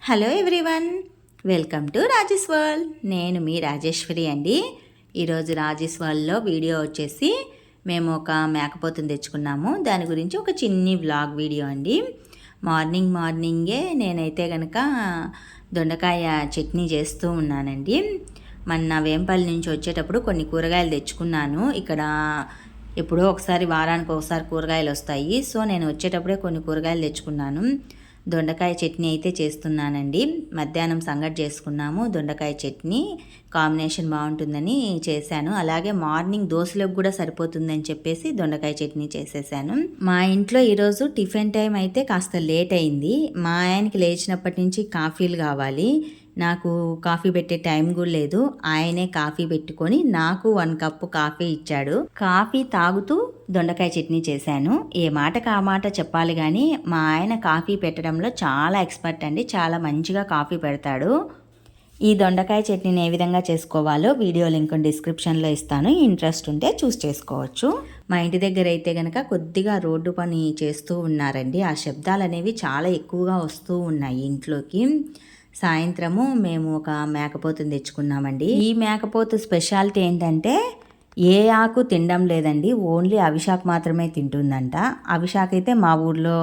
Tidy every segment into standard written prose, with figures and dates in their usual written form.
Hello everyone, welcome to Rajesh world. నేను మీ రాజేశ్వరి అండి. ఈరోజు రాజేష్ వరల్డ్లో వీడియో వచ్చేసి మేము ఒక మేకపోతుని తెచ్చుకున్నాము. దాని గురించి ఒక చిన్ని వ్లాగ్ వీడియో అండి. మార్నింగే నేనైతే కనుక దొండకాయ చట్నీ చేస్తూ ఉన్నానండి. మన వేంపల్లి నుంచి వచ్చేటప్పుడు కొన్ని కూరగాయలు తెచ్చుకున్నాను. ఇక్కడ ఎప్పుడో ఒకసారి వారానికి ఒకసారి కూరగాయలు వస్తాయి. సో నేను వచ్చేటప్పుడే కొన్ని కూరగాయలు తెచ్చుకున్నాను. దొండకాయ చట్నీ అయితే చేస్తున్నానండి. మధ్యాహ్నం సంగటి చేసుకున్నాము. దొండకాయ చట్నీ కాంబినేషన్ బాగుంటుందని చేశాను. అలాగే మార్నింగ్ దోశలకు కూడా సరిపోతుందని చెప్పేసి దొండకాయ చట్నీ చేసేసాను. మా ఇంట్లో ఈరోజు టిఫిన్ టైం అయితే కాస్త లేట్ అయింది. మా ఆయనకి లేచినప్పటి నుంచి కాఫీలు కావాలి. నాకు కాఫీ పెట్టే టైం కూడా లేదు. ఆయనే కాఫీ పెట్టుకొని నాకు 1 కప్పు కాఫీ ఇచ్చాడు. కాఫీ తాగుతూ దొండకాయ చట్నీ చేశాను. ఏ మాటకు ఆ మాట చెప్పాలి కానీ మా ఆయన కాఫీ పెట్టడంలో చాలా ఎక్స్పర్ట్ అండి. చాలా మంచిగా కాఫీ పెడతాడు. ఈ దొండకాయ చట్నీని ఏ విధంగా చేసుకోవాలో వీడియో లింక్ డిస్క్రిప్షన్లో ఇస్తాను. ఇంట్రెస్ట్ ఉంటే చూస్ చేసుకోవచ్చు. మా ఇంటి దగ్గర అయితే కనుక కొద్దిగా రోడ్డు పని చేస్తూ ఉన్నారండి. ఆ శబ్దాలు అనేవి చాలా ఎక్కువగా వస్తూ ఉన్నాయి ఇంట్లోకి. సాయంత్రము మేము ఒక మేకపోతుని తెచ్చుకున్నామండి. ఈ మేకపోతు స్పెషాలిటీ ఏంటంటే ఏ ఆకు తినడం లేదండి. ఓన్లీ అవిశాఖ మాత్రమే తింటుందంట. అవిశాఖ అయితే మా ఊర్లో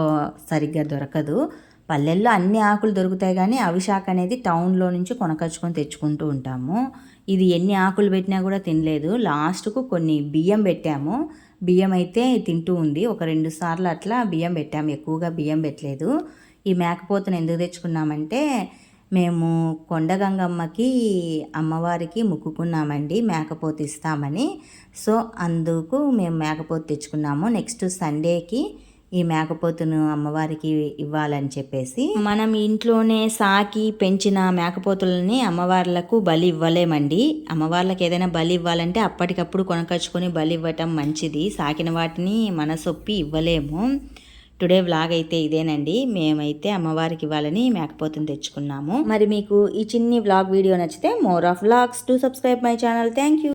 సరిగ్గా దొరకదు. పల్లెల్లో అన్ని ఆకులు దొరుకుతాయి కానీ అవిశాఖ అనేది టౌన్లో నుంచి కొనకొచ్చుకొని తెచ్చుకుంటూ ఉంటాము. ఇది ఎన్ని ఆకులు పెట్టినా కూడా తినలేదు. లాస్ట్కు కొన్ని బియ్యం పెట్టాము. బియ్యం అయితే తింటూ ఉంది. ఒక 2 సార్లు అట్లా బియ్యం పెట్టాము. ఎక్కువగా బియ్యం పెట్టలేదు. ఈ మేకపోతుని ఎందుకు తెచ్చుకున్నామంటే మేము కొండగంగమ్మకి అమ్మవారికి మొక్కుకున్నామండి మేకపోతు ఇస్తామని. సో అందుకు మేము మేకపోతు తెచ్చుకున్నాము. నెక్స్ట్ సండేకి ఈ మేకపోతును అమ్మవారికి ఇవ్వాలని చెప్పేసి. మనం ఇంట్లోనే సాకి పెంచిన మేకపోతులని అమ్మవార్లకు బలి ఇవ్వలేమండి. అమ్మవార్లకు ఏదైనా బలి ఇవ్వాలంటే అప్పటికప్పుడు కొనకొచ్చుకొని బలి ఇవ్వటం మంచిది. సాకిన వాటిని మనసొప్పి ఇవ్వలేము. టుడే వ్లాగ్ అయితే ఇదేనండి. మేమైతే అమ్మవారికి ఇవ్వాలని మేకపోతుని తెచ్చుకున్నాము. మరి మీకు ఈ చిన్ని వ్లాగ్ వీడియో నచ్చితే more of vlogs to subscribe my channel. Thank you.